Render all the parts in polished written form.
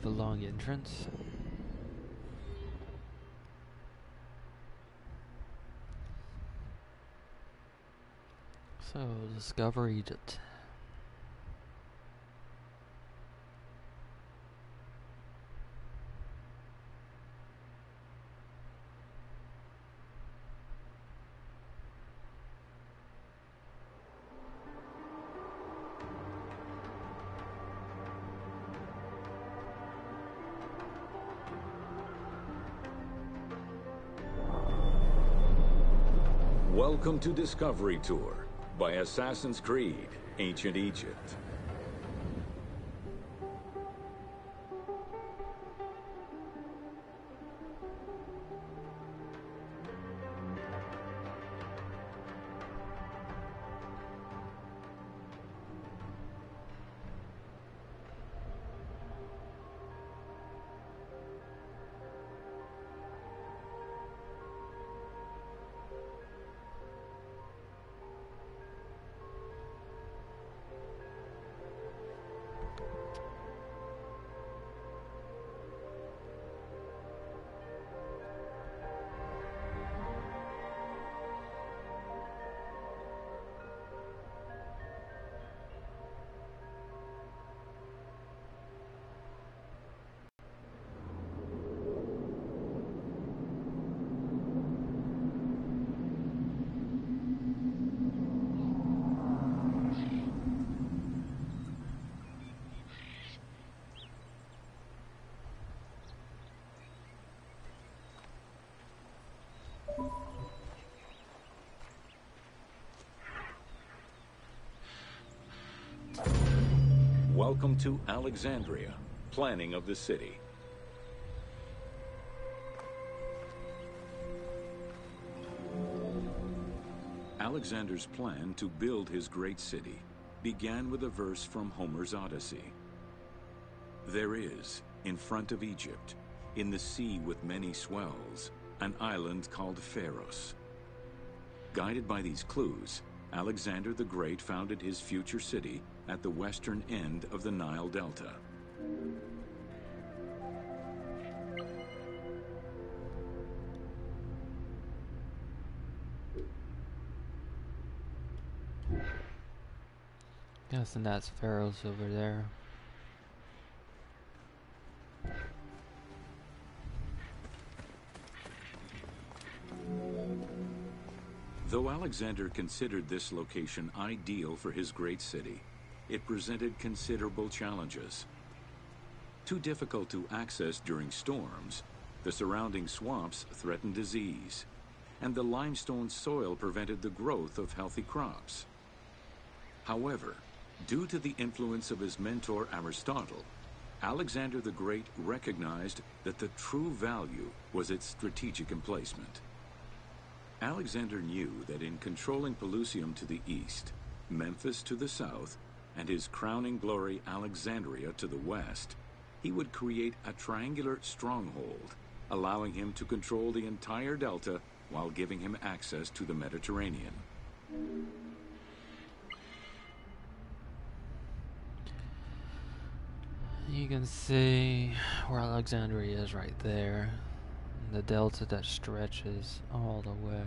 of a long entrance. So, discover Egypt. Welcome to Discovery Tour by Assassin's Creed: Ancient Egypt. Welcome to Alexandria, planning of the city. Alexander's plan to build his great city began with a verse from Homer's Odyssey. There is, in front of Egypt, in the sea with many swells, an island called Pharos. Guided by these clues, Alexander the Great founded his future city at the western end of the Nile Delta. Guessing that's Pharaoh's over there. Though Alexander considered this location ideal for his great city, it presented considerable challenges. Too difficult to access during storms, the surrounding swamps threatened disease, and the limestone soil prevented the growth of healthy crops. However, due to the influence of his mentor Aristotle, Alexander the Great recognized that the true value was its strategic emplacement. Alexander knew that in controlling Pelusium to the east, Memphis to the south, and his crowning glory Alexandria to the west, he would create a triangular stronghold, allowing him to control the entire delta while giving him access to the Mediterranean. You can see where Alexandria is right there. The delta that stretches all the way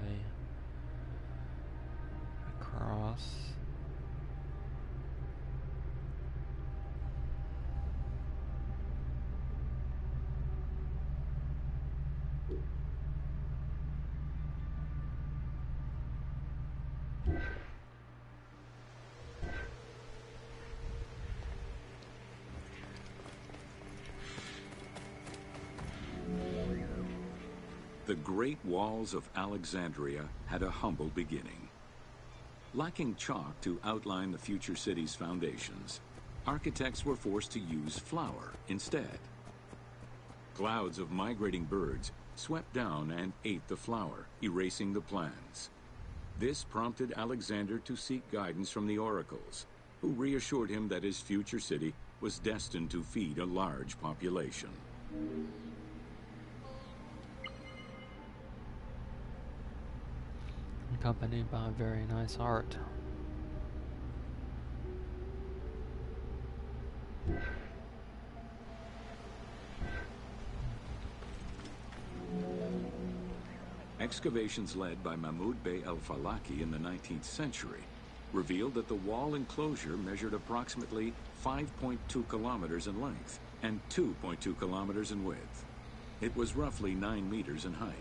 across. The great walls of Alexandria had a humble beginning. Lacking chalk to outline the future city's foundations, architects were forced to use flour instead. Clouds of migrating birds swept down and ate the flour, erasing the plans. This prompted Alexander to seek guidance from the oracles, who reassured him that his future city was destined to feed a large population. Accompanied by very nice art. Excavations led by Mahmud Bey el-Falaki in the 19th century revealed that the wall enclosure measured approximately 5.2 kilometers in length and 2.2 kilometers in width. It was roughly 9 meters in height.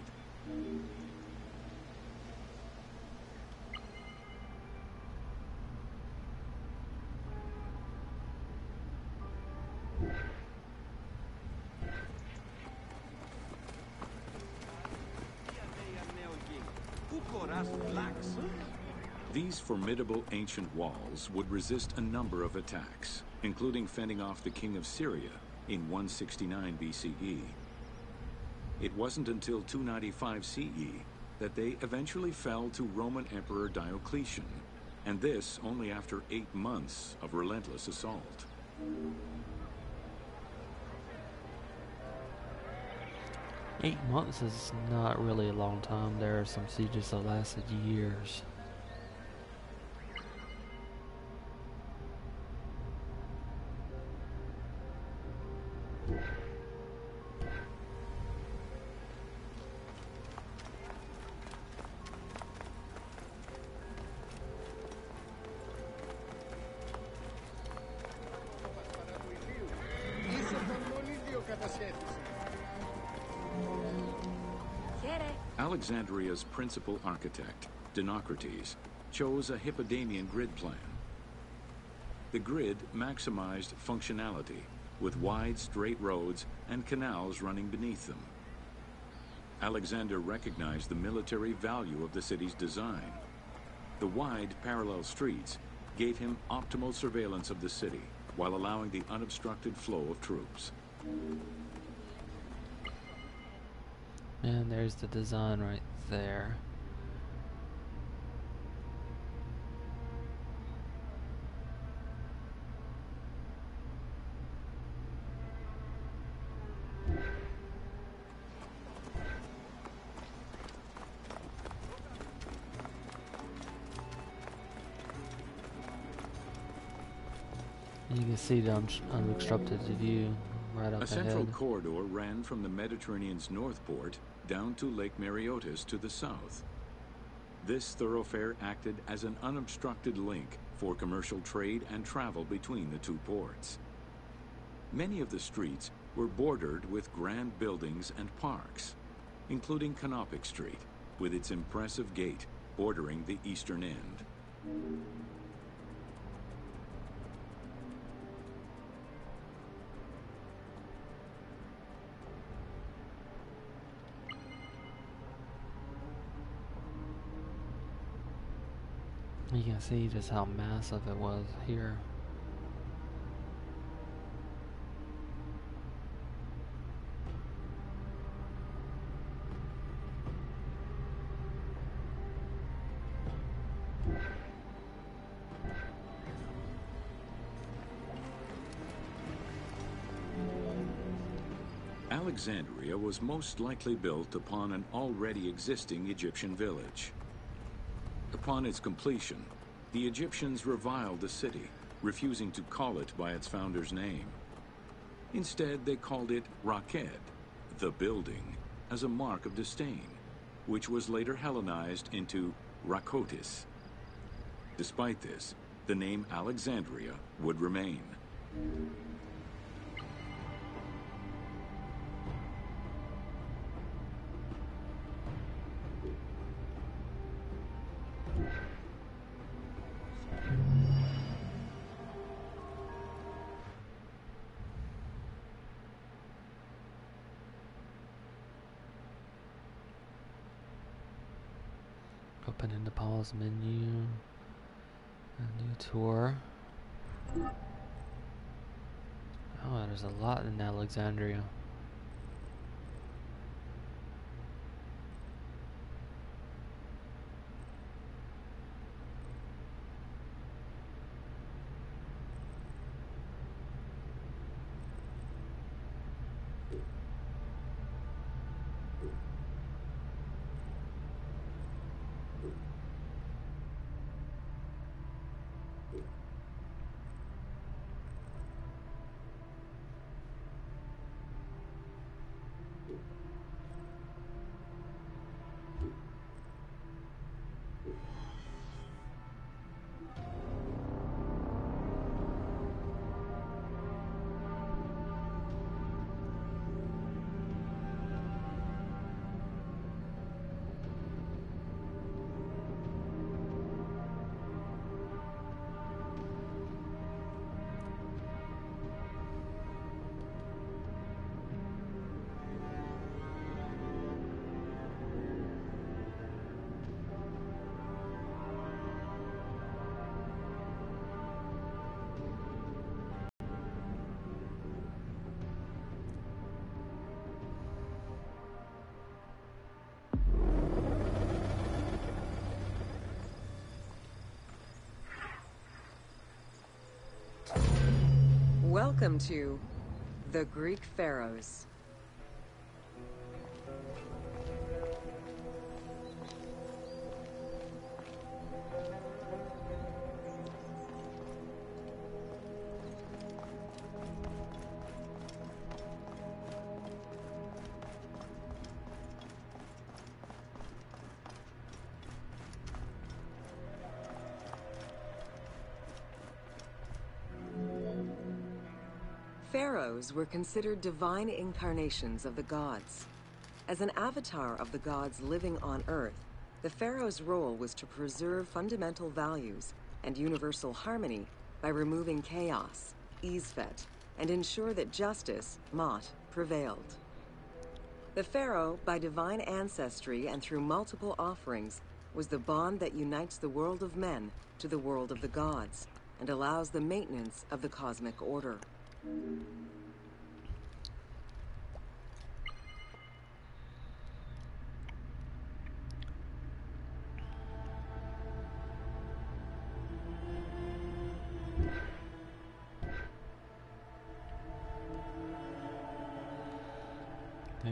These formidable ancient walls would resist a number of attacks, including fending off the king of Syria in 169 BCE. It wasn't until 295 CE that they eventually fell to Roman Emperor Diocletian, and this only after 8 months of relentless assault. Eight months is not really a long time. There are some sieges that lasted years. Alexandria's principal architect, Dinocrates, chose a Hippodamian grid plan. The grid maximized functionality, with wide, straight roads and canals running beneath them. Alexander recognized the military value of the city's design. The wide, parallel streets gave him optimal surveillance of the city, while allowing the unobstructed flow of troops. And there's the design right there. You can see the unobstructed view right up ahead. A central corridor ran from the Mediterranean's north port down to Lake Mareotis to the south. This thoroughfare acted as an unobstructed link for commercial trade and travel between the two ports. Many of the streets were bordered with grand buildings and parks, including Canopic Street, with its impressive gate bordering the eastern end. You can see just how massive it was here. Alexandria was most likely built upon an already existing Egyptian village. Upon its completion, the Egyptians reviled the city, refusing to call it by its founder's name. Instead, they called it Raked, the building, as a mark of disdain, which was later Hellenized into Rakotis. Despite this, the name Alexandria would remain. Open in the pause menu. A new tour. Oh, there's a lot in Alexandria. Welcome to the Greek Pharaohs. Pharaohs were considered divine incarnations of the gods. As an avatar of the gods living on Earth, the pharaoh's role was to preserve fundamental values and universal harmony by removing chaos, Izfet, and ensure that justice, Mot, prevailed. The pharaoh, by divine ancestry and through multiple offerings, was the bond that unites the world of men to the world of the gods and allows the maintenance of the cosmic order.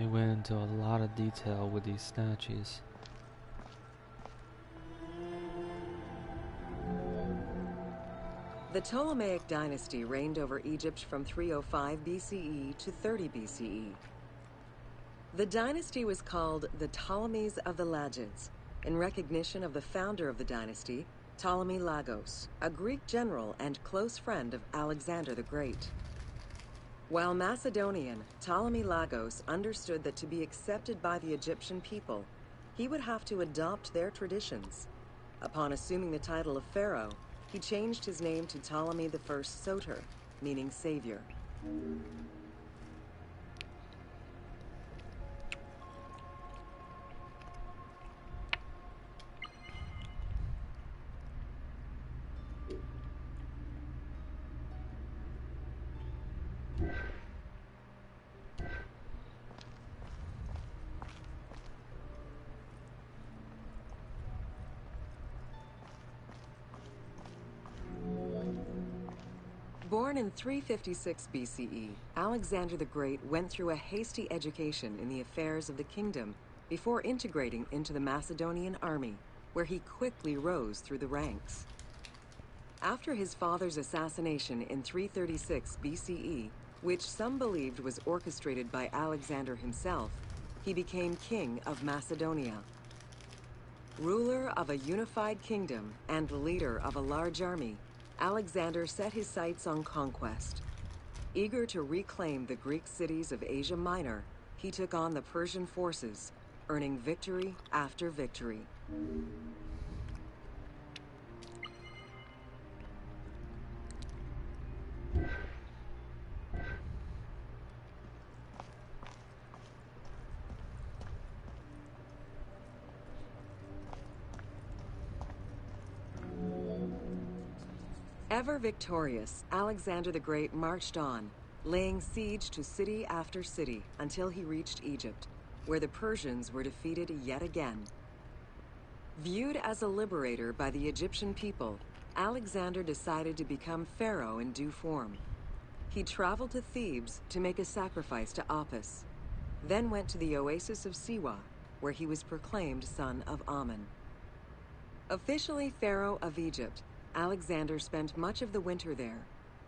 They went into a lot of detail with these statues. The Ptolemaic dynasty reigned over Egypt from 305 BCE to 30 BCE. The dynasty was called the Ptolemies of the Lagids, in recognition of the founder of the dynasty, Ptolemy Lagos, a Greek general and close friend of Alexander the Great. While Macedonian, Ptolemy Lagos understood that to be accepted by the Egyptian people, he would have to adopt their traditions. Upon assuming the title of pharaoh, he changed his name to Ptolemy I Soter, meaning savior. Born in 356 BCE, Alexander the Great went through a hasty education in the affairs of the kingdom before integrating into the Macedonian army, where he quickly rose through the ranks. After his father's assassination in 336 BCE, which some believed was orchestrated by Alexander himself, he became king of Macedonia. Ruler of a unified kingdom and leader of a large army, Alexander set his sights on conquest. Eager to reclaim the Greek cities of Asia Minor, he took on the Persian forces, earning victory after victory. Ever victorious, Alexander the Great marched on, laying siege to city after city until he reached Egypt, where the Persians were defeated yet again. Viewed as a liberator by the Egyptian people, Alexander decided to become pharaoh in due form. He traveled to Thebes to make a sacrifice to Apis, then went to the oasis of Siwa, where he was proclaimed son of Amun. Officially pharaoh of Egypt, Alexander spent much of the winter there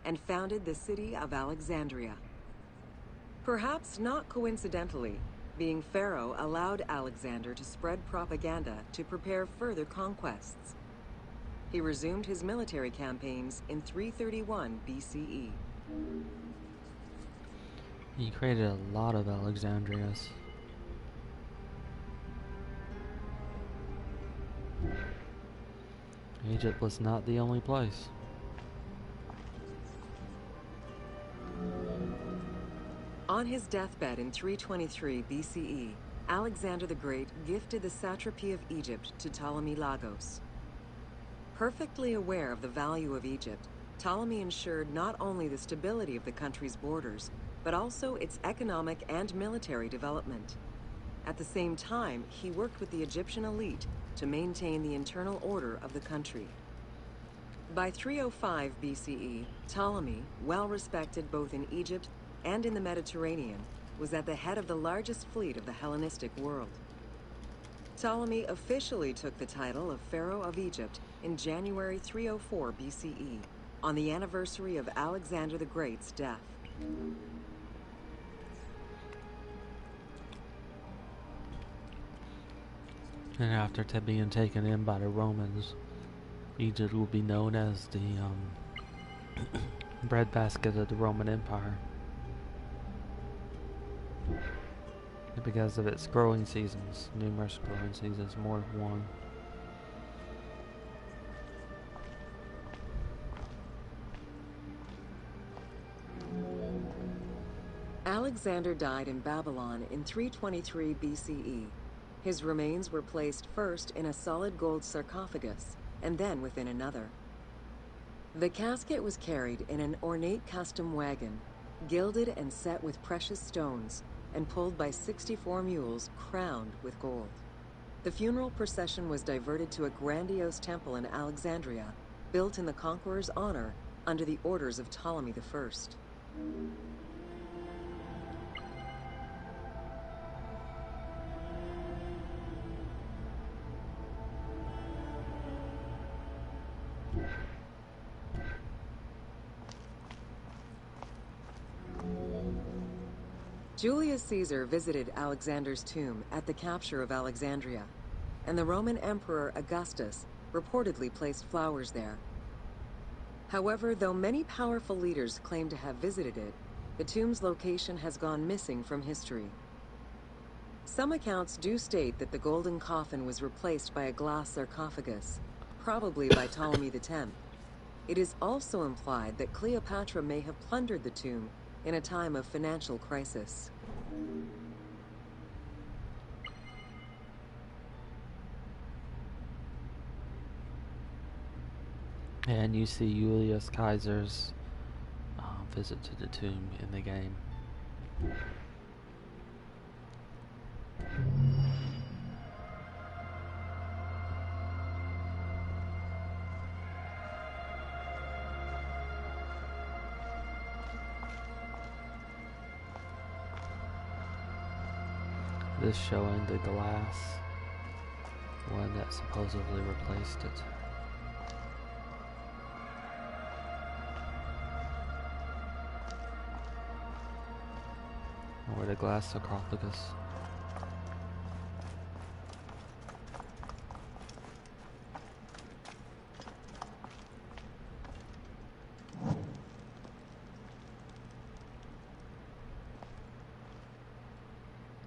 and founded the city of Alexandria. Perhaps not coincidentally, being pharaoh allowed Alexander to spread propaganda to prepare further conquests. He resumed his military campaigns in 331 BCE. He created a lot of Alexandrias. Egypt was not the only place. On his deathbed in 323 BCE, Alexander the Great gifted the satrapy of Egypt to Ptolemy Lagos. Perfectly aware of the value of Egypt, Ptolemy ensured not only the stability of the country's borders, but also its economic and military development. At the same time, he worked with the Egyptian elite to maintain the internal order of the country. By 305 BCE, Ptolemy, well respected both in Egypt and in the Mediterranean, was at the head of the largest fleet of the Hellenistic world. Ptolemy officially took the title of Pharaoh of Egypt in January 304 BCE, on the anniversary of Alexander the Great's death. And after being taken in by the Romans, Egypt will be known as the breadbasket of the Roman Empire, because of its growing seasons, numerous growing seasons, more than one. Alexander died in Babylon in 323 BCE. His remains were placed first in a solid gold sarcophagus, and then within another. The casket was carried in an ornate custom wagon, gilded and set with precious stones, and pulled by 64 mules crowned with gold. The funeral procession was diverted to a grandiose temple in Alexandria, built in the conqueror's honor under the orders of Ptolemy I. Julius Caesar visited Alexander's tomb at the capture of Alexandria, and the Roman Emperor Augustus reportedly placed flowers there. However, though many powerful leaders claim to have visited it, the tomb's location has gone missing from history. Some accounts do state that the golden coffin was replaced by a glass sarcophagus, probably by Ptolemy X. It is also implied that Cleopatra may have plundered the tomb in a time of financial crisis. And you see Julius Caesar's visit to the tomb in the game. This showing the glass one that supposedly replaced it. Or the glass sarcophagus.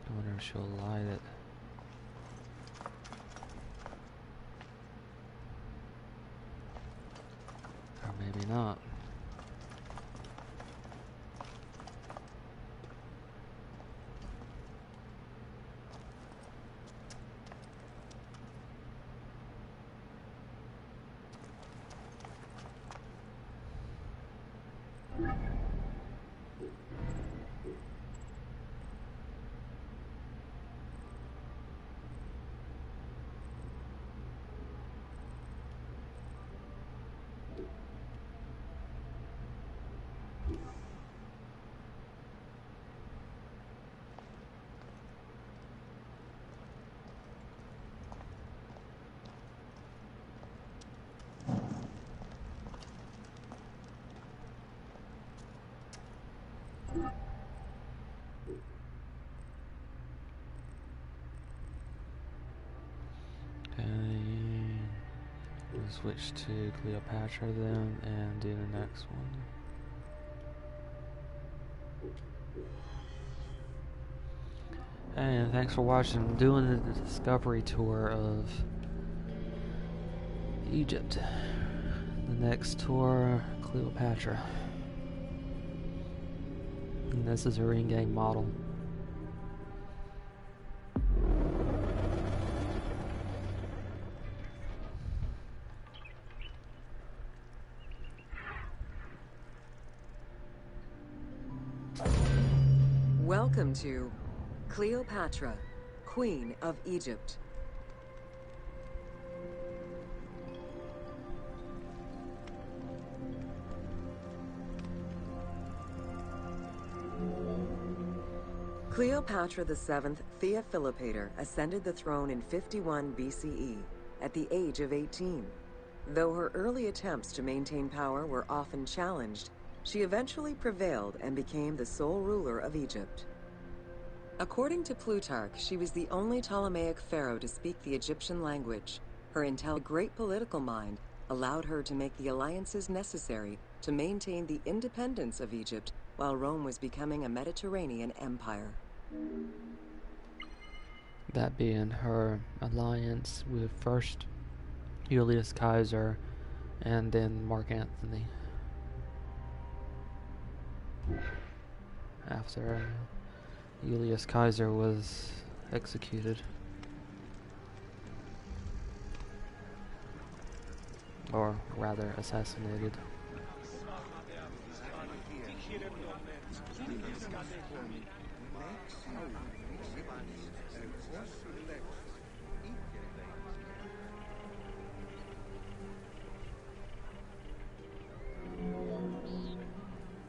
I wonder if she'll light it. Or maybe not. Switch to Cleopatra then and do the next one. And thanks for watching. I'm doing the discovery tour of Egypt. The next tour, Cleopatra. And this is her in-game model. Welcome to Cleopatra, Queen of Egypt. Cleopatra VII Theophilopator ascended the throne in 51 BCE at the age of 18. Though her early attempts to maintain power were often challenged, she eventually prevailed and became the sole ruler of Egypt. According to Plutarch, she was the only Ptolemaic pharaoh to speak the Egyptian language. Her great political mind allowed her to make the alliances necessary to maintain the independence of Egypt while Rome was becoming a Mediterranean empire. That being her alliance with first Julius Caesar and then Mark Antony. After Julius Caesar was executed. Or rather, assassinated.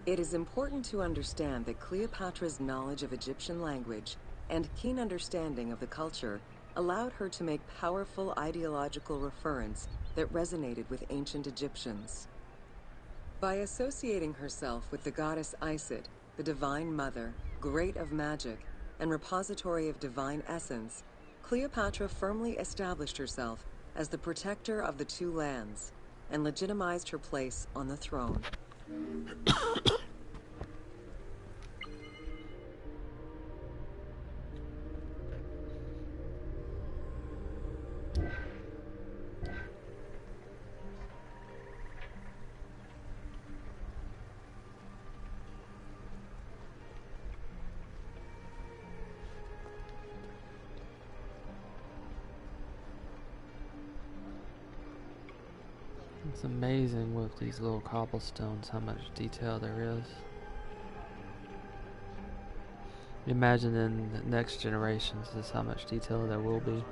It is important to understand that Cleopatra's knowledge of Egyptian language and keen understanding of the culture allowed her to make powerful ideological reference that resonated with ancient Egyptians. By associating herself with the goddess Isis, the Divine Mother, Great of Magic, and repository of divine essence, Cleopatra firmly established herself as the protector of the two lands and legitimized her place on the throne. It's amazing with these little cobblestones how much detail there is. Imagine in the next generations just how much detail there will be.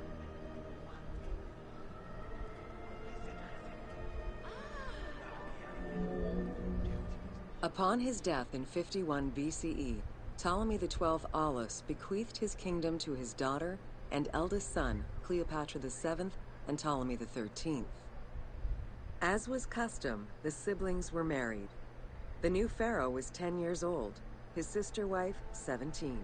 Upon his death in 51 BCE, Ptolemy XII Aulus bequeathed his kingdom to his daughter and eldest son, Cleopatra VII and Ptolemy XIII. As was custom, the siblings were married. The new pharaoh was 10 years old, his sister wife 17.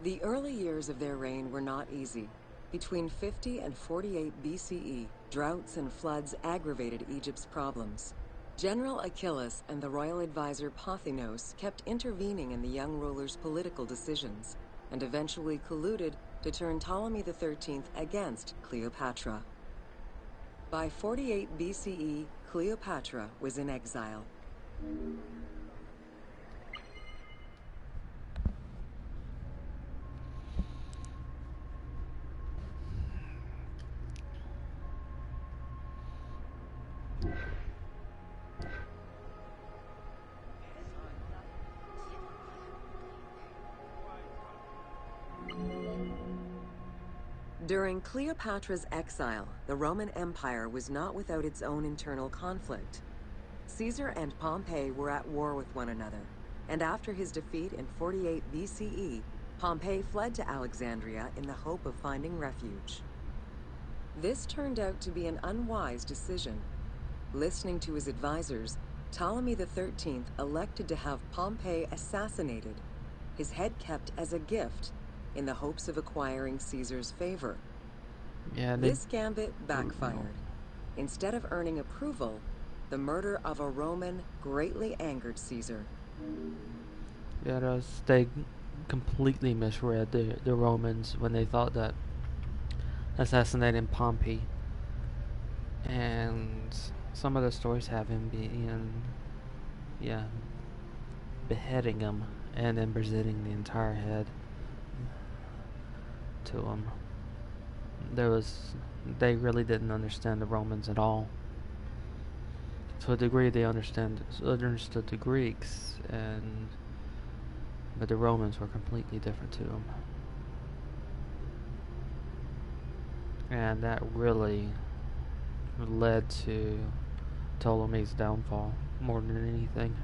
The early years of their reign were not easy. Between 50 and 48 BCE, droughts and floods aggravated Egypt's problems. General Achillas and the royal advisor Pothinos kept intervening in the young ruler's political decisions, and eventually colluded to turn Ptolemy XIII against Cleopatra. By 48 BCE, Cleopatra was in exile. During Cleopatra's exile, the Roman Empire was not without its own internal conflict. Caesar and Pompey were at war with one another, and after his defeat in 48 BCE, Pompey fled to Alexandria in the hope of finding refuge. This turned out to be an unwise decision. Listening to his advisors, Ptolemy XIII elected to have Pompey assassinated, his head kept as a gift, in the hopes of acquiring Caesar's favor. This gambit backfired. Instead of earning approval, the murder of a Roman greatly angered Caesar. Yeah, they completely misread the Romans when they thought that assassinating Pompey, and some of the stories have him beheading him and then presenting the entire head to him. They really didn't understand the Romans at all. To a degree, they understood the Greeks, but the Romans were completely different to them, and that really led to Ptolemy's downfall more than anything.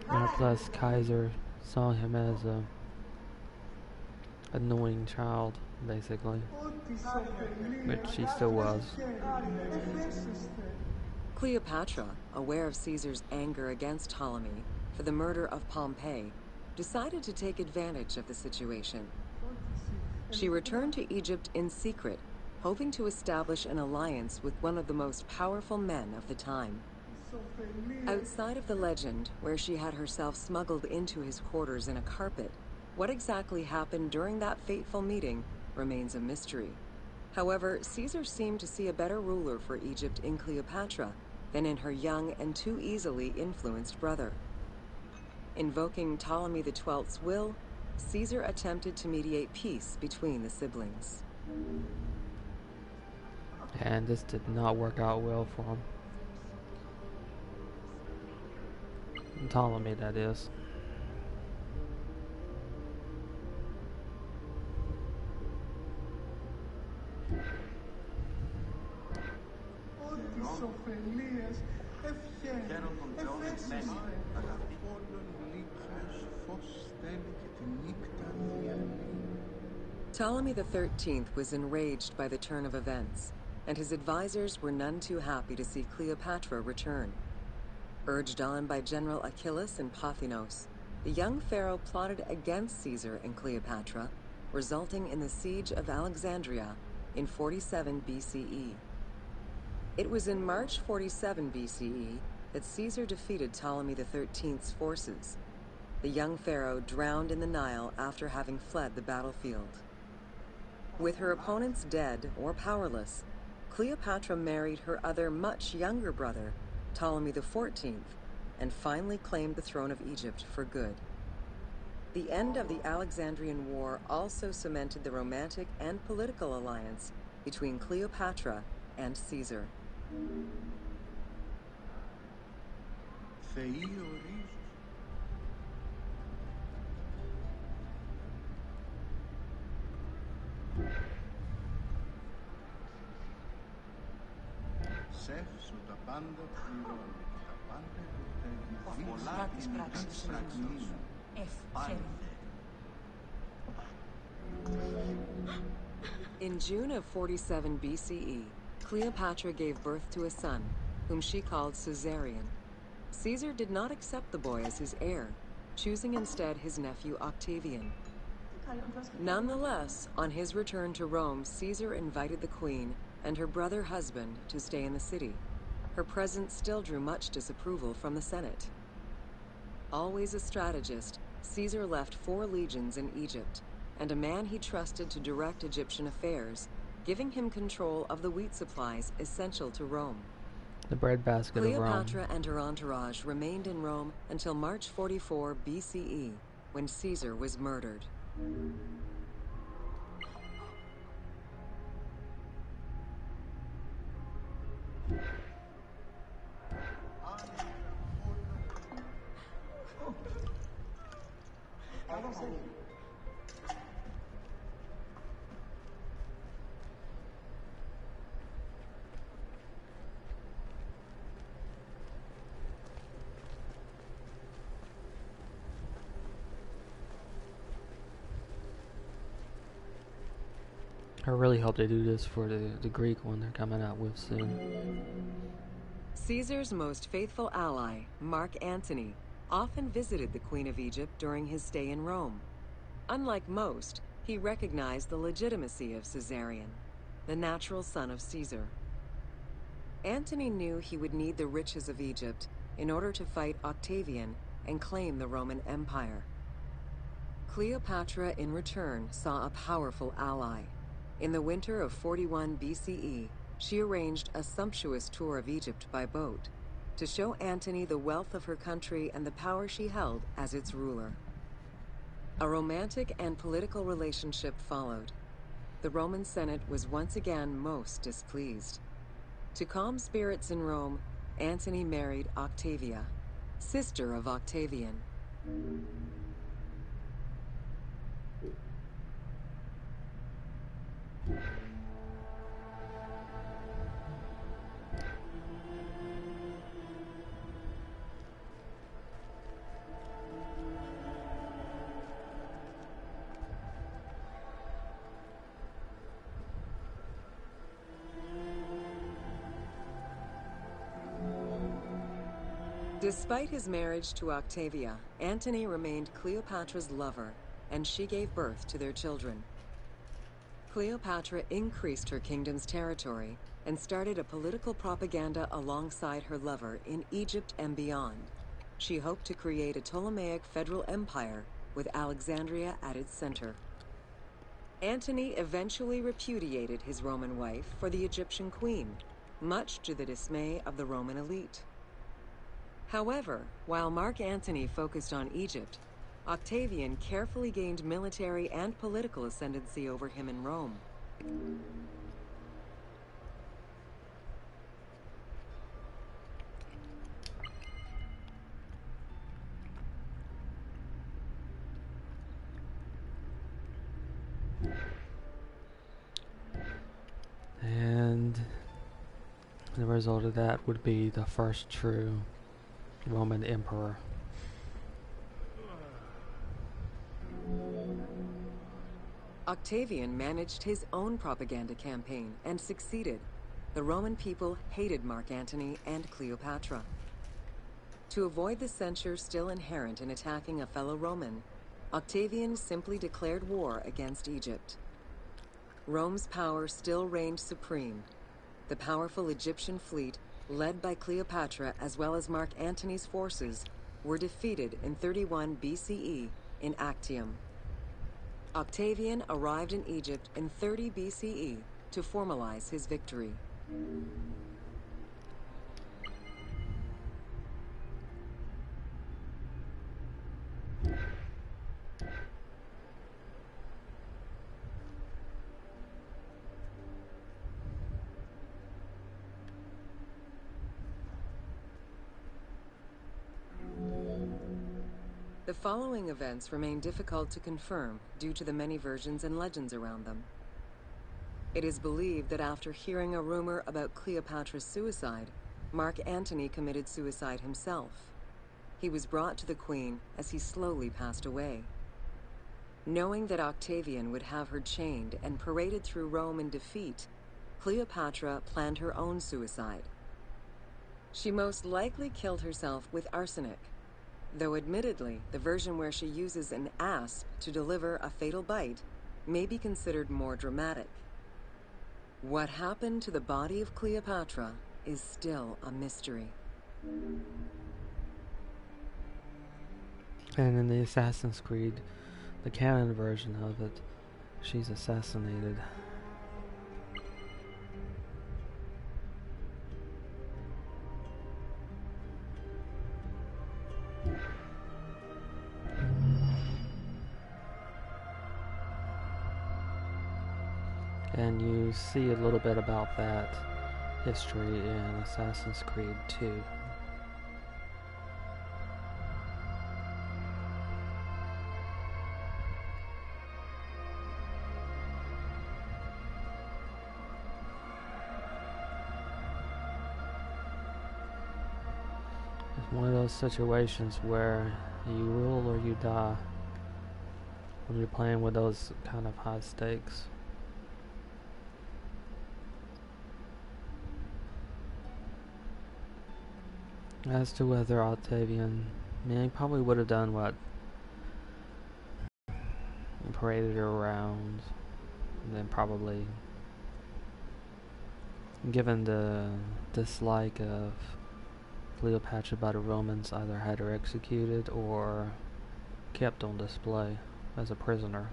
And plus, Kaiser saw him as a annoying child, basically, which he still was. Cleopatra, aware of Caesar's anger against Ptolemy for the murder of Pompey, decided to take advantage of the situation. She returned to Egypt in secret, hoping to establish an alliance with one of the most powerful men of the time. Outside of the legend, where she had herself smuggled into his quarters in a carpet, what exactly happened during that fateful meeting remains a mystery. However, Caesar seemed to see a better ruler for Egypt in Cleopatra than in her young and too easily influenced brother. Invoking Ptolemy XII's will, Caesar attempted to mediate peace between the siblings. And this did not work out well for him. Ptolemy, that is. Ptolemy XIII was enraged by the turn of events, and his advisors were none too happy to see Cleopatra return. Urged on by General Achillas and Pothinos, the young pharaoh plotted against Caesar and Cleopatra, resulting in the siege of Alexandria in 47 BCE. It was in March 47 BCE that Caesar defeated Ptolemy XIII's forces. The young pharaoh drowned in the Nile after having fled the battlefield. With her opponents dead or powerless, Cleopatra married her other much younger brother, Ptolemy XIV, and finally claimed the throne of Egypt for good. The end of the Alexandrian War also cemented the romantic and political alliance between Cleopatra and Caesar. In June of 47 BCE, Cleopatra gave birth to a son, whom she called Caesarion. Caesar did not accept the boy as his heir, choosing instead his nephew Octavian. Nonetheless, on his return to Rome, Caesar invited the queen and her brother husband to stay in the city. Her presence still drew much disapproval from the Senate. Always a strategist, Caesar left 4 legions in Egypt and a man he trusted to direct Egyptian affairs, giving him control of the wheat supplies essential to Rome. The breadbasket of Rome. Cleopatra and her entourage remained in Rome until March 44 BCE, when Caesar was murdered. I really hope they do this for the Greek one they're coming out with soon. Caesar's most faithful ally, Mark Antony, often visited the Queen of Egypt during his stay in Rome. Unlike most, he recognized the legitimacy of Caesarion, the natural son of Caesar. Antony knew he would need the riches of Egypt in order to fight Octavian and claim the Roman Empire. Cleopatra, in return, saw a powerful ally. In the winter of 41 BCE, she arranged a sumptuous tour of Egypt by boat to show Antony the wealth of her country and the power she held as its ruler. A romantic and political relationship followed. The Roman Senate was once again most displeased. To calm spirits in Rome, Antony married Octavia, sister of Octavian. Despite his marriage to Octavia, Antony remained Cleopatra's lover, and she gave birth to their children. Cleopatra increased her kingdom's territory and started a political propaganda alongside her lover in Egypt and beyond. She hoped to create a Ptolemaic federal empire with Alexandria at its center. Antony eventually repudiated his Roman wife for the Egyptian queen, much to the dismay of the Roman elite. However, while Mark Antony focused on Egypt, Octavian carefully gained military and political ascendancy over him in Rome. And the result of that would be the first true Roman emperor. Octavian managed his own propaganda campaign and succeeded. The Roman people hated Mark Antony and Cleopatra. To avoid the censure still inherent in attacking a fellow Roman, Octavian simply declared war against Egypt. Rome's power still reigned supreme. The powerful Egyptian fleet, led by Cleopatra as well as Mark Antony's forces, were defeated in 31 BCE in Actium. Octavian arrived in Egypt in 30 BCE to formalize his victory. The following events remain difficult to confirm due to the many versions and legends around them. It is believed that after hearing a rumor about Cleopatra's suicide, Mark Antony committed suicide himself. He was brought to the queen as he slowly passed away. Knowing that Octavian would have her chained and paraded through Rome in defeat, Cleopatra planned her own suicide. She most likely killed herself with arsenic, though admittedly, the version where she uses an asp to deliver a fatal bite may be considered more dramatic. What happened to the body of Cleopatra is still a mystery. And in the Assassin's Creed, the canon version of it, she's assassinated. And you see a little bit about that history in Assassin's Creed 2. It's one of those situations where you rule or you die when you're playing with those kind of high stakes. As to whether Octavian, he probably would have done what? He paraded her around, and then probably, given the dislike of Cleopatra by the Romans, either had her executed or kept on display as a prisoner.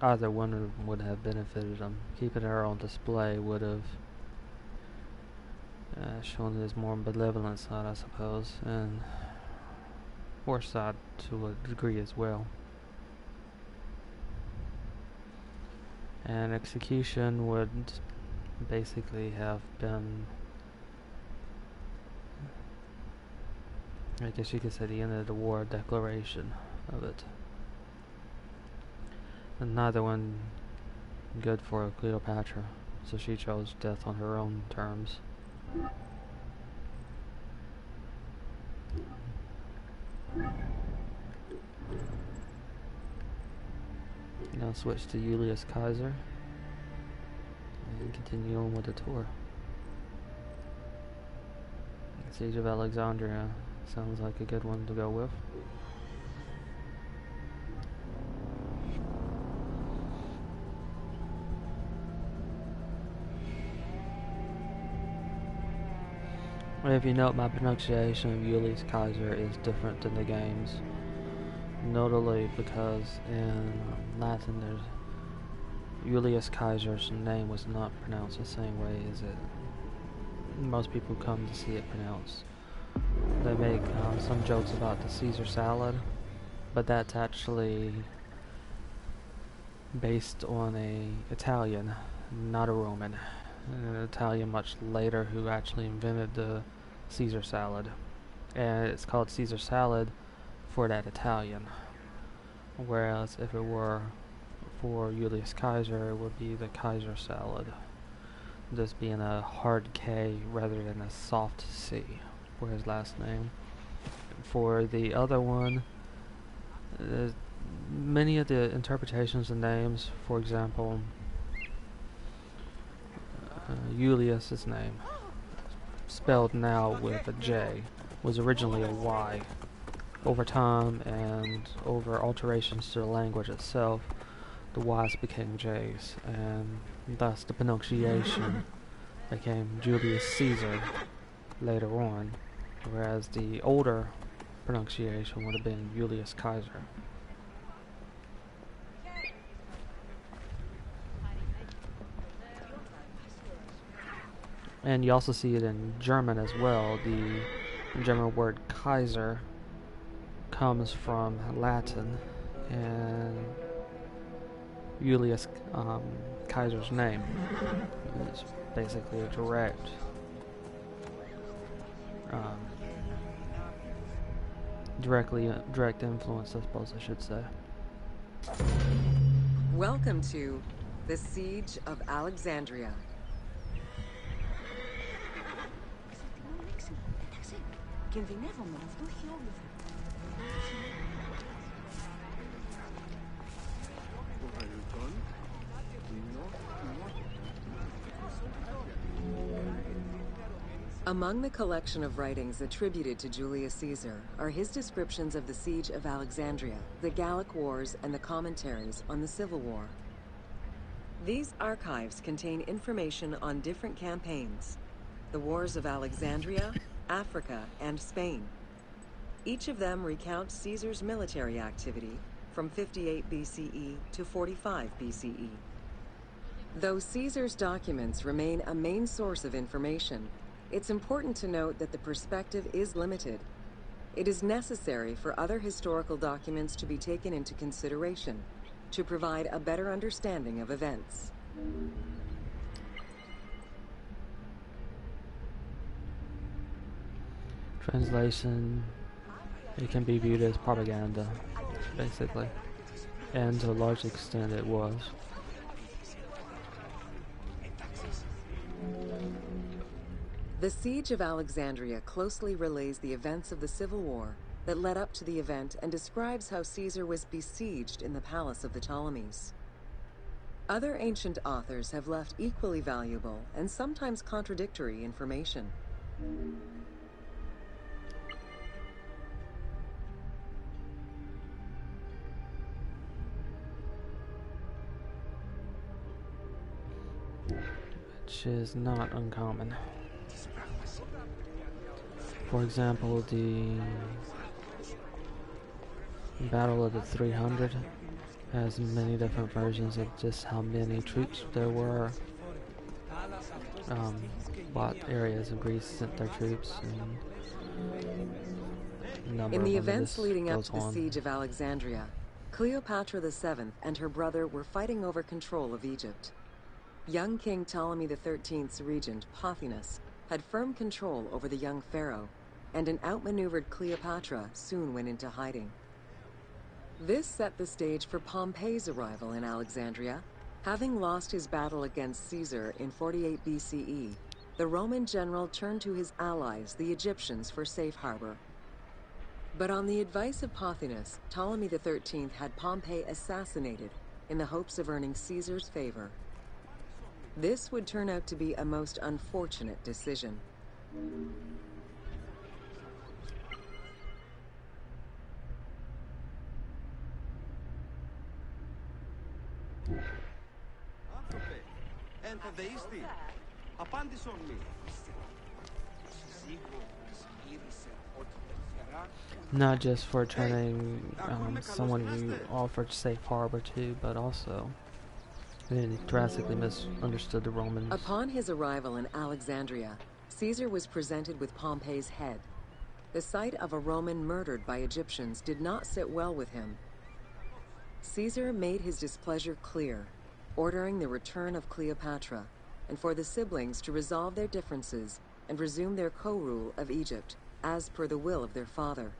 Either one would have benefited him. Keeping her on display would have shown his more benevolent side, I suppose, and worse side to a degree as well. And execution would basically have been, I guess you could say, the end of the war declaration of it. And neither one good for Cleopatra, so she chose death on her own terms. Now switch to Julius Caesar and continue on with the tour. Siege of Alexandria sounds like a good one to go with. If you note, my pronunciation of Julius Caesar is different than the game's, notably because in Latin there's Julius Caesar's name was not pronounced the same way as it most people come to see it pronounced. They make some jokes about the Caesar salad, but that's actually based on a Italian, not a Roman. An Italian much later who actually invented the Caesar salad, and it's called Caesar salad for that Italian, whereas if it were for Julius Caesar it would be the Kaiser salad, this being a hard K rather than a soft C for his last name. For the other one, many of the interpretations of names, for example, Julius's name, spelled now with a J, was originally a Y. Over time and over alterations to the language itself, the Y's became J's, and thus the pronunciation became Julius Caesar later on, whereas the older pronunciation would have been Julius Caesar. And you also see it in German as well. The German word Kaiser comes from Latin, and Julius Caesar's name is basically a direct direct influence, I suppose I should say. Welcome to the Siege of Alexandria. Among the collection of writings attributed to Julius Caesar are his descriptions of the Siege of Alexandria, the Gallic Wars, and the commentaries on the Civil War. These archives contain information on different campaigns, the wars of Alexandria, Africa, and Spain. Each of them recounts Caesar's military activity from 58 BCE to 45 BCE. Though Caesar's documents remain a main source of information, it's important to note that the perspective is limited. It is necessary for other historical documents to be taken into consideration to provide a better understanding of events. Translation, it can be viewed as propaganda, basically, and to a large extent it was. The Siege of Alexandria closely relays the events of the Civil War that led up to the event and describes how Caesar was besieged in the palace of the Ptolemies. Other ancient authors have left equally valuable and sometimes contradictory information. Which is not uncommon. For example, the Battle of the 300 has many different versions of just how many troops there were, what areas of Greece sent their troops, and in the events leading up to the Siege of Alexandria, Cleopatra VII and her brother were fighting over control of Egypt. Young King Ptolemy XIII's regent, Pothinus, had firm control over the young pharaoh, and an outmaneuvered Cleopatra soon went into hiding. This set the stage for Pompey's arrival in Alexandria. Having lost his battle against Caesar in 48 BCE, the Roman general turned to his allies, the Egyptians, for safe harbor. But on the advice of Pothinus, Ptolemy XIII had Pompey assassinated in the hopes of earning Caesar's favor. This would turn out to be a most unfortunate decision. Άνθρωπε, ενθαδείστη. Απάντησε ορμή. Not just for turning someone you offered safe harbor to, but also they drastically misunderstood the Romans. Upon his arrival in Alexandria, Caesar was presented with Pompey's head. The sight of a Roman murdered by Egyptians did not sit well with him. Caesar made his displeasure clear, ordering the return of Cleopatra, and for the siblings to resolve their differences and resume their co-rule of Egypt, as per the will of their father.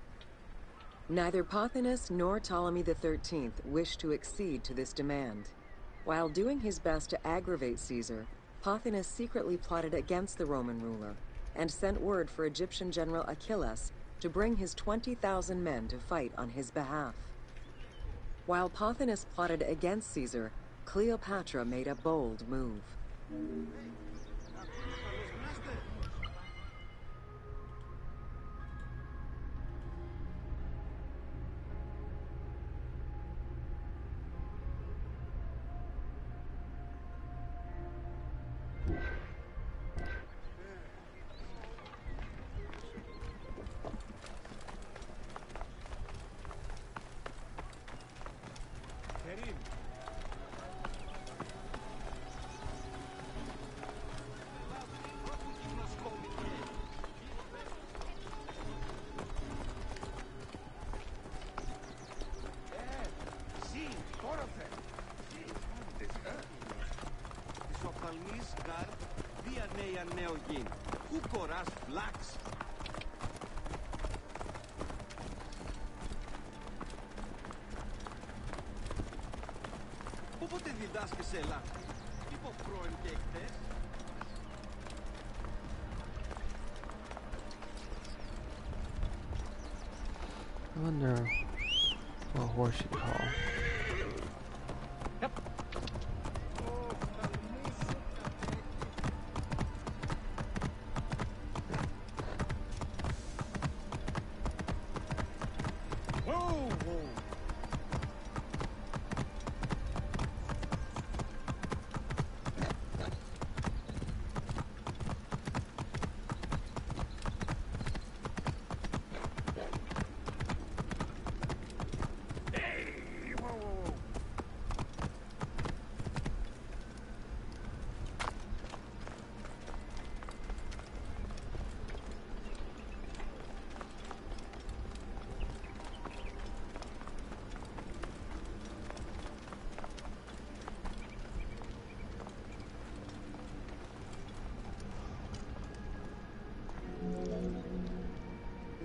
Neither Pothinus nor Ptolemy XIII wished to accede to this demand. While doing his best to aggravate Caesar, Pothinus secretly plotted against the Roman ruler and sent word for Egyptian general Achillas to bring his 20,000 men to fight on his behalf. While Pothinus plotted against Caesar, Cleopatra made a bold move. Πότε διδάσκεις έλα, είπα πρώην και χτες. I wonder what horse you'd call.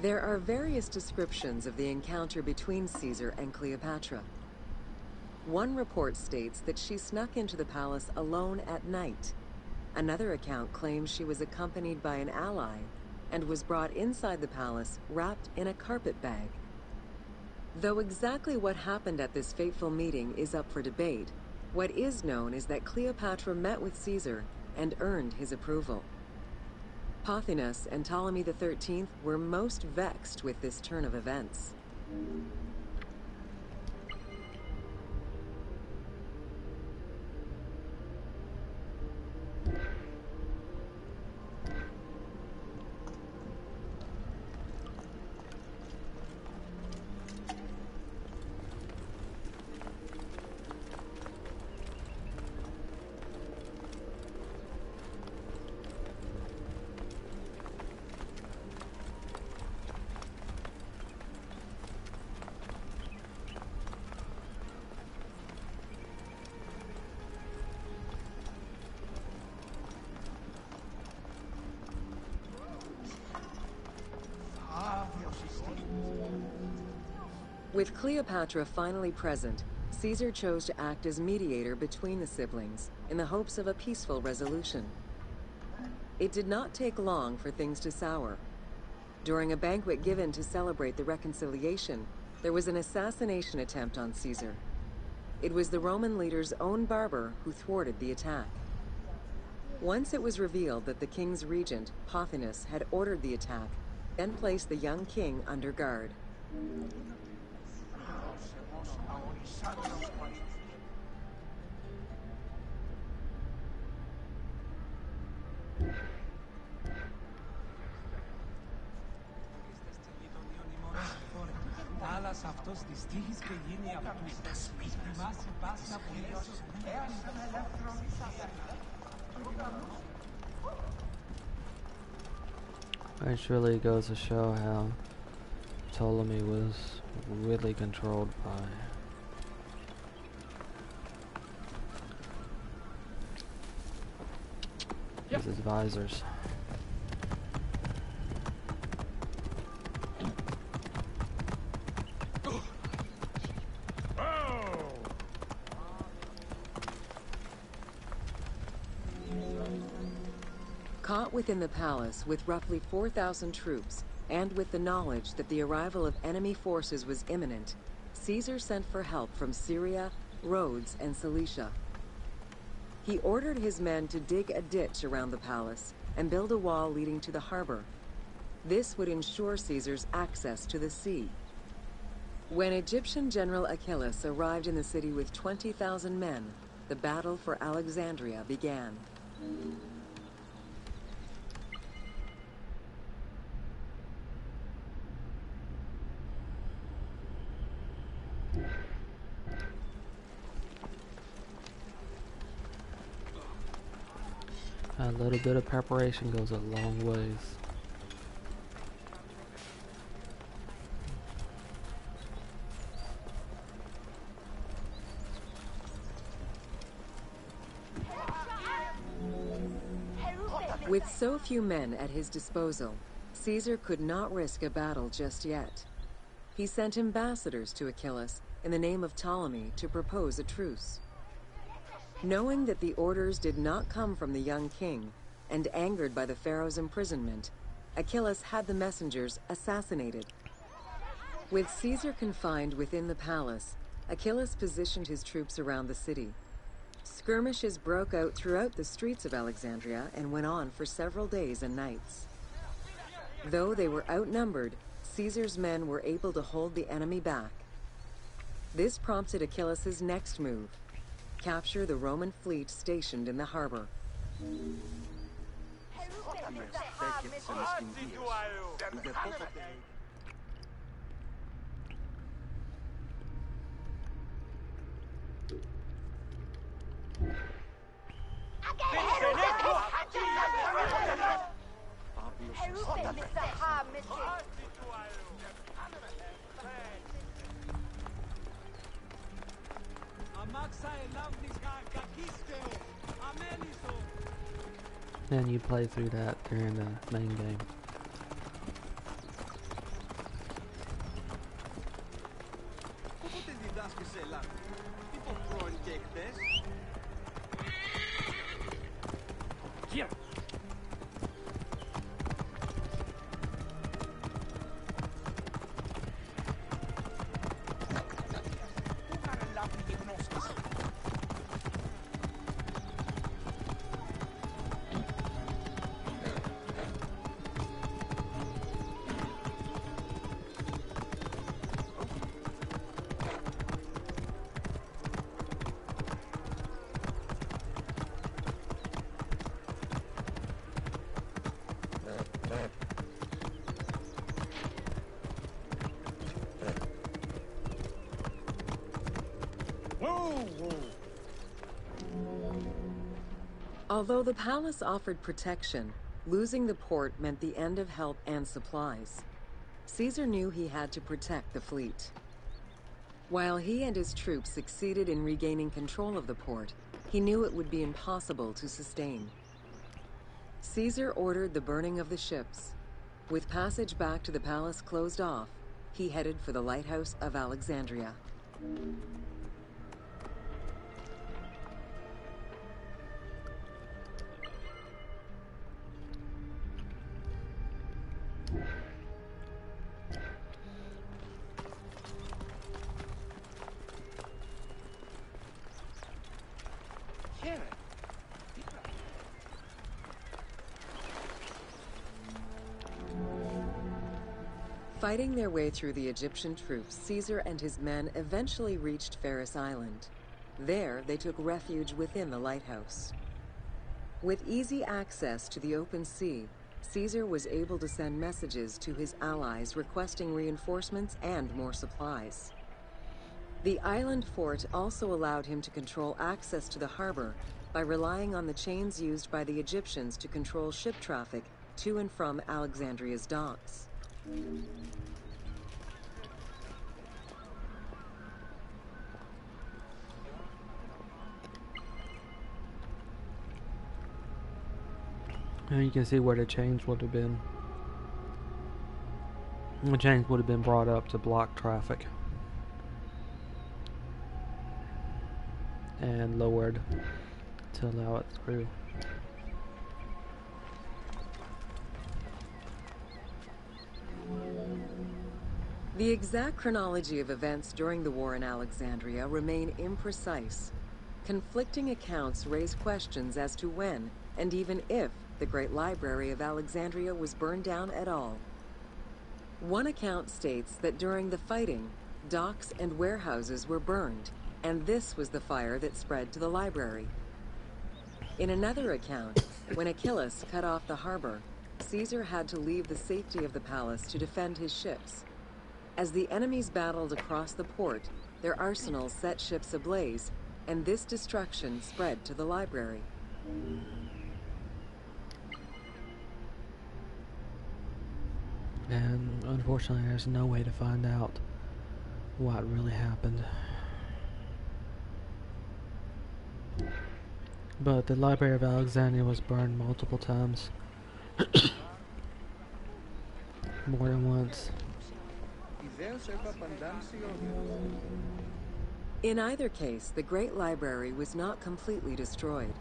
There are various descriptions of the encounter between Caesar and Cleopatra. One report states that she snuck into the palace alone at night. Another account claims she was accompanied by an ally and was brought inside the palace wrapped in a carpet bag. Though exactly what happened at this fateful meeting is up for debate, what is known is that Cleopatra met with Caesar and earned his approval. Pothinus and Ptolemy XIII were most vexed with this turn of events. With Cleopatra finally present, Caesar chose to act as mediator between the siblings in the hopes of a peaceful resolution. It did not take long for things to sour. During a banquet given to celebrate the reconciliation, there was an assassination attempt on Caesar. It was the Roman leader's own barber who thwarted the attack. Once it was revealed that the king's regent, Pothinus, had ordered the attack, then placed the young king under guard. Όλας αυτός της τύχης και γίνει αυτού. Θυμάσαι πας να πουλήσεις έναν ελεύθερο Which really goes to show how Ptolemy was really controlled by his advisors. Caught within the palace with roughly 4,000 troops, and with the knowledge that the arrival of enemy forces was imminent, Caesar sent for help from Syria, Rhodes, and Cilicia. He ordered his men to dig a ditch around the palace and build a wall leading to the harbor. This would ensure Caesar's access to the sea. When Egyptian General Achilles arrived in the city with 20,000 men, the battle for Alexandria began. A little bit of preparation goes a long ways. With so few men at his disposal, Caesar could not risk a battle just yet. He sent ambassadors to Achilles in the name of Ptolemy to propose a truce. Knowing that the orders did not come from the young king, and angered by the pharaoh's imprisonment, Achilles had the messengers assassinated. With Caesar confined within the palace, Achilles positioned his troops around the city. Skirmishes broke out throughout the streets of Alexandria and went on for several days and nights. Though they were outnumbered, Caesar's men were able to hold the enemy back. This prompted Achilles' next move: capture the Roman fleet stationed in the harbor. And you play through that during the main game. Πότε διδάσκεσαι Ελλάδα. Είπε πρώην και εχθές. Although the palace offered protection, losing the port meant the end of help and supplies. Caesar knew he had to protect the fleet. While he and his troops succeeded in regaining control of the port, he knew it would be impossible to sustain. Caesar ordered the burning of the ships. With passage back to the palace closed off, he headed for the lighthouse of Alexandria. Fighting their way through the Egyptian troops, Caesar and his men eventually reached Pharos Island. There, they took refuge within the lighthouse. With easy access to the open sea, Caesar was able to send messages to his allies requesting reinforcements and more supplies. The island fort also allowed him to control access to the harbor by relying on the chains used by the Egyptians to control ship traffic to and from Alexandria's docks. And you can see where the chains would have been. The chains would have been brought up to block traffic and lowered to allow it through. The exact chronology of events during the war in Alexandria remain imprecise. Conflicting accounts raise questions as to when, and even if, the Great Library of Alexandria was burned down at all. One account states that during the fighting, docks and warehouses were burned, and this was the fire that spread to the library. In another account, when Achilles cut off the harbor, Caesar had to leave the safety of the palace to defend his ships. As the enemies battled across the port, their arsenals set ships ablaze, and this destruction spread to the library. And unfortunately, there's no way to find out what really happened. But the Library of Alexandria was burned multiple times. More than once. In either case, the Great Library was not completely destroyed.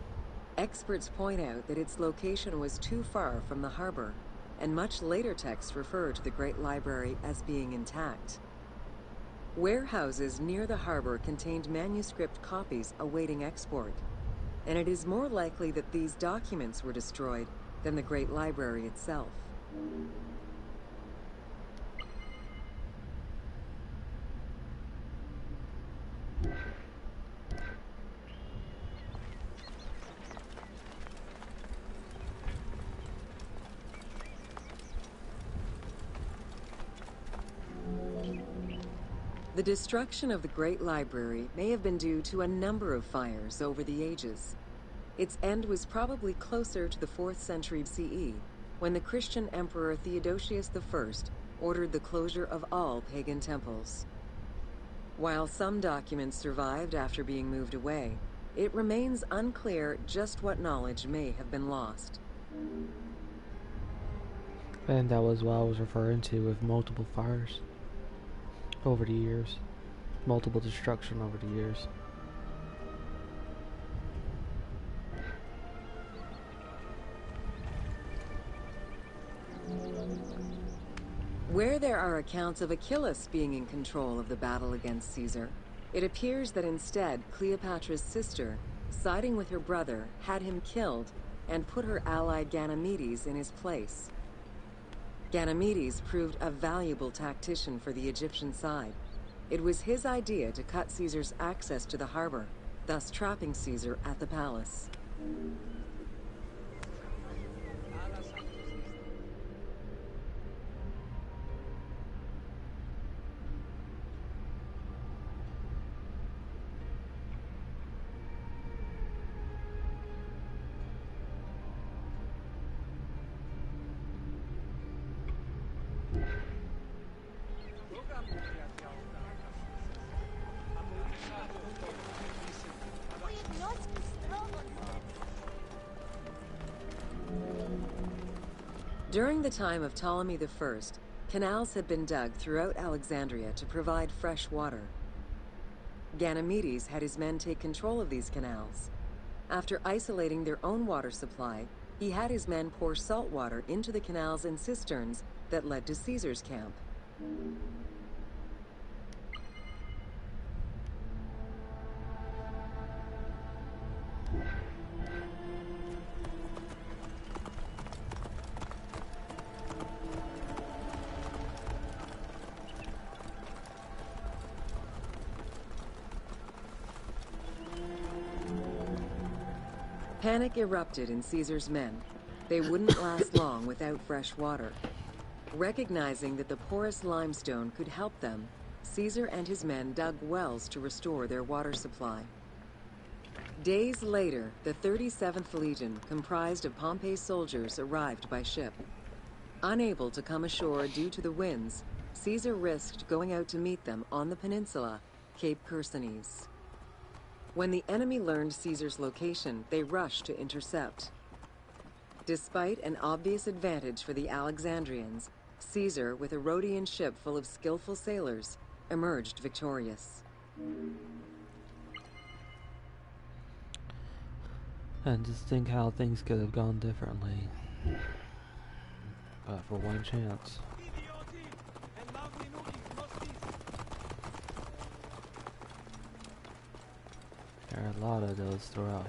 Experts point out that its location was too far from the harbor, and much later texts refer to the Great Library as being intact. Warehouses near the harbor contained manuscript copies awaiting export, and it is more likely that these documents were destroyed than the Great Library itself. The destruction of the Great Library may have been due to a number of fires over the ages. Its end was probably closer to the 4th century CE, when the Christian Emperor Theodosius I ordered the closure of all pagan temples. While some documents survived after being moved away, it remains unclear just what knowledge may have been lost. And that was what I was referring to with multiple fires over the years. Multiple destruction over the years. Where there are accounts of Achilles being in control of the battle against Caesar, it appears that instead Cleopatra's sister, siding with her brother, had him killed and put her ally Ganymedes in his place. Ganymedes proved a valuable tactician for the Egyptian side. It was his idea to cut Caesar's access to the harbor, thus trapping Caesar at the palace. During the time of Ptolemy I, canals had been dug throughout Alexandria to provide fresh water. Ganymedes had his men take control of these canals. After isolating their own water supply, he had his men pour salt water into the canals and cisterns that led to Caesar's camp. Panic erupted in Caesar's men. They wouldn't last long without fresh water. Recognizing that the porous limestone could help them, Caesar and his men dug wells to restore their water supply. Days later, the 37th Legion, comprised of Pompey's soldiers, arrived by ship. Unable to come ashore due to the winds, Caesar risked going out to meet them on the peninsula, Cape Chersonese. When the enemy learned Caesar's location, they rushed to intercept. Despite an obvious advantage for the Alexandrians, Caesar, with a Rhodian ship full of skillful sailors, emerged victorious. And just think how things could have gone differently. But for one chance. There are a lot of those throughout